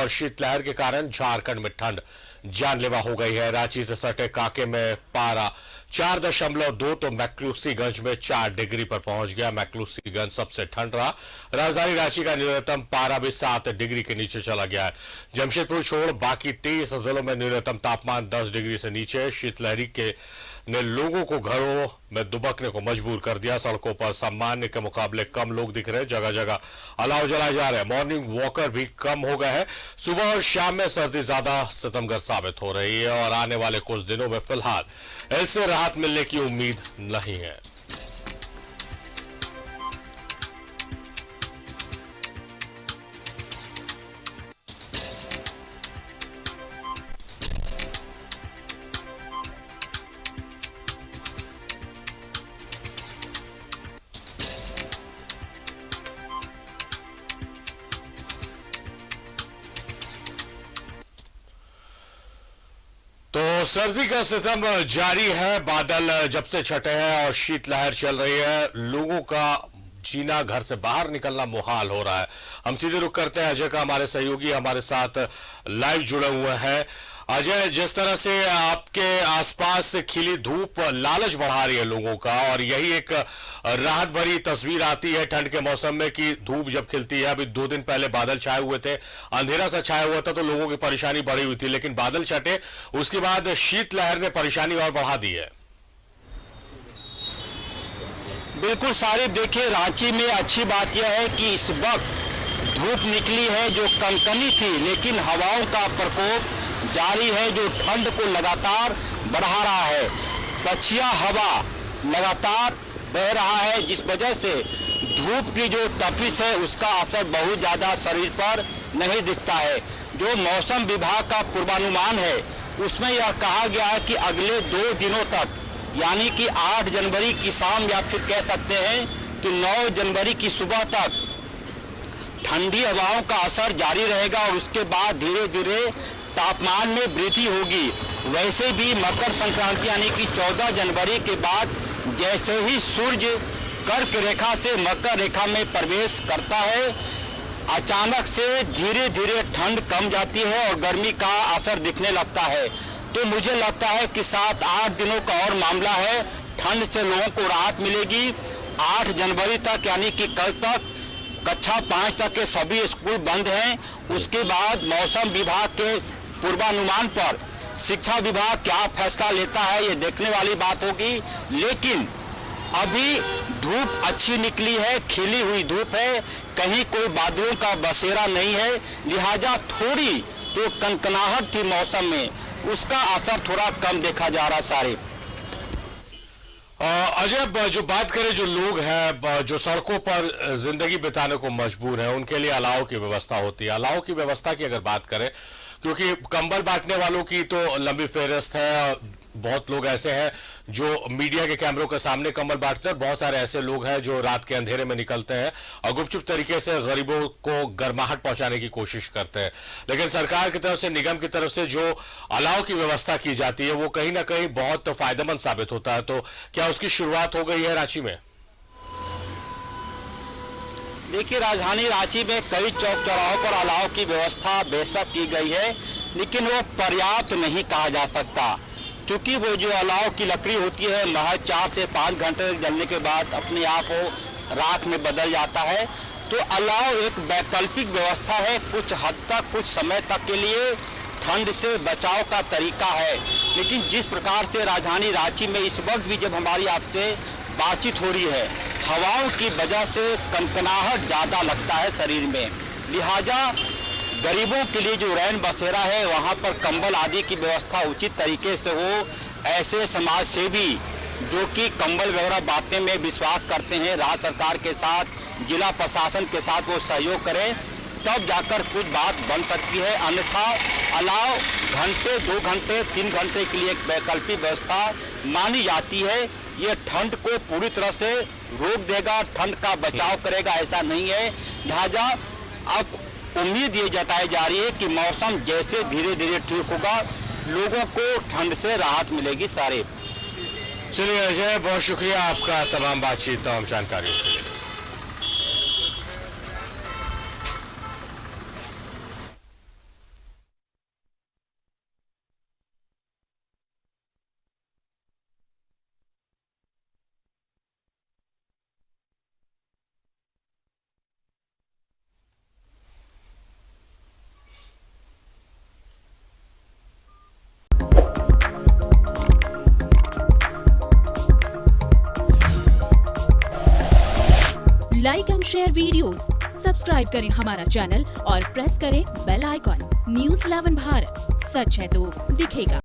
और शीतलहर के कारण झारखंड में ठंड जानलेवा हो गई है। रांची से सटे कांके में पारा 4.2 तो मैक्लूसीगंज में 4 डिग्री पर पहुंच गया। मैक्लूसीगंज सबसे ठंड रहा। राजधानी रांची का न्यूनतम पारा भी 7 डिग्री के नीचे चला गया है। जमशेदपुर छोड़ बाकी 23 जिलों में न्यूनतम तापमान 10 डिग्री से नीचे। शीतलहरी ने लोगों को घरों में दुबकने को मजबूर कर दिया। सड़कों पर सामान्य के मुकाबले कम लोग दिख रहे हैं। जगह जगह अलाव जलाए जा रहे हैं। मॉर्निंग वॉकर भी कम हो गए हैं। सुबह और शाम में सर्दी ज्यादा सितमगर साबित हो रही है और आने वाले कुछ दिनों में फिलहाल इससे राहत मिलने की उम्मीद नहीं है। तो सर्दी का सितम जारी है। बादल जब से छटे हैं और शीतलहर चल रही है, लोगों का जीना, घर से बाहर निकलना मुहाल हो रहा है। हम सीधे रुख करते हैं अजय का। हमारे सहयोगी हमारे साथ लाइव जुड़े हुए हैं। अजय, जिस तरह से आपके आसपास खिली धूप लालच बढ़ा रही है लोगों का, और यही एक राहत भरी तस्वीर आती है ठंड के मौसम में कि धूप जब खिलती है। अभी 2 दिन पहले बादल छाए हुए थे, अंधेरा सा छाया हुआ था, तो लोगों की परेशानी बढ़ी हुई थी, लेकिन बादल छटे उसके बाद शीतलहर ने परेशानी और बढ़ा दी है। बिल्कुल सारिफ, देखिए रांची में अच्छी बात यह है कि इस वक्त धूप निकली है जो कनकनी थी, लेकिन हवाओं का प्रकोप जारी है जो ठंड को लगातार बढ़ा रहा है। पछिया हवा लगातार बह रहा है, जिस वजह से धूप की जो तपिश है उसका असर बहुत ज़्यादा शरीर पर नहीं दिखता है। जो मौसम विभाग का पूर्वानुमान है उसमें यह कहा गया है कि अगले 2 दिनों तक, यानी कि 8 जनवरी की शाम या फिर कह सकते हैं कि 9 जनवरी की सुबह तक ठंडी हवाओं का असर जारी रहेगा और उसके बाद धीरे धीरे तापमान में वृद्धि होगी। वैसे भी मकर संक्रांति यानी कि 14 जनवरी के बाद जैसे ही सूर्य कर्क रेखा से मकर रेखा में प्रवेश करता है, अचानक से धीरे धीरे ठंड कम जाती है और गर्मी का असर दिखने लगता है। तो मुझे लगता है कि 7-8 दिनों का और मामला है। ठंड से लोगों को राहत मिलेगी। 8 जनवरी तक यानी कि कल तक कक्षा 5 तक के सभी स्कूल बंद हैं। उसके बाद मौसम विभाग के पूर्वानुमान पर शिक्षा विभाग क्या फैसला लेता है ये देखने वाली बात होगी। लेकिन अभी धूप अच्छी निकली है, खिली हुई धूप है, कहीं कोई बादलों का बसेरा नहीं है, लिहाजा थोड़ी जो कनकनाहट थी मौसम में उसका असर थोड़ा कम देखा जा रहा। सारे अजय, जो बात करें, जो लोग हैं जो सड़कों पर जिंदगी बिताने को मजबूर हैं, उनके लिए अलाव की व्यवस्था होती है। अलाव की व्यवस्था की अगर बात करें, क्योंकि कंबल बांटने वालों की तो लंबी फेहरिस्त है। बहुत लोग ऐसे हैं जो मीडिया के कैमरों के सामने कंबल बांटते हैं। बहुत सारे ऐसे लोग हैं जो रात के अंधेरे में निकलते हैं और गुपचुप तरीके से गरीबों को गर्माहट पहुंचाने की कोशिश करते हैं। लेकिन सरकार की तरफ से, निगम की तरफ से जो अलाव की व्यवस्था की जाती है वो कहीं ना कहीं बहुत फायदेमंद साबित होता है। तो क्या उसकी शुरुआत हो गई है रांची में? देखिए, राजधानी रांची में कई चौक चौराहों पर अलाव की व्यवस्था बेशक की गई है, लेकिन वो पर्याप्त नहीं कहा जा सकता, क्योंकि वो जो अलाव की लकड़ी होती है महज 4 से 5 घंटे तक जलने के बाद अपने आप वो राख में बदल जाता है। तो अलाव एक वैकल्पिक व्यवस्था है, कुछ हद तक, कुछ समय तक के लिए ठंड से बचाव का तरीका है। लेकिन जिस प्रकार से राजधानी रांची में इस वक्त भी जब हमारी आपसे बातचीत हो रही है, हवाओं की वजह से कनकनाहट ज़्यादा लगता है शरीर में, लिहाजा गरीबों के लिए जो रैन बसेरा है वहाँ पर कंबल आदि की व्यवस्था उचित तरीके से हो। ऐसे समाज सेवी जो कि कंबल वगैरह बांटने में विश्वास करते हैं, राज्य सरकार के साथ, जिला प्रशासन के साथ वो सहयोग करें, तब जाकर कुछ बात बन सकती है। अन्यथा अलाव घंटे, 2 घंटे, 3 घंटे के लिए एक वैकल्पिक व्यवस्था मानी जाती है। ये ठंड को पूरी तरह से रोक देगा, ठंड का बचाव करेगा, ऐसा नहीं है। लिहाजा अब उम्मीद ये जताई जा रही है कि मौसम जैसे धीरे धीरे ठीक होगा, लोगों को ठंड से राहत मिलेगी। सारे चलिए अजय, बहुत शुक्रिया आपका तमाम बातचीत, तमाम जानकारी के लिए। Like and share videos, subscribe करें हमारा चैनल और प्रेस करें बेल आइकॉन। न्यूज़ 11 भारत, सच है तो दिखेगा।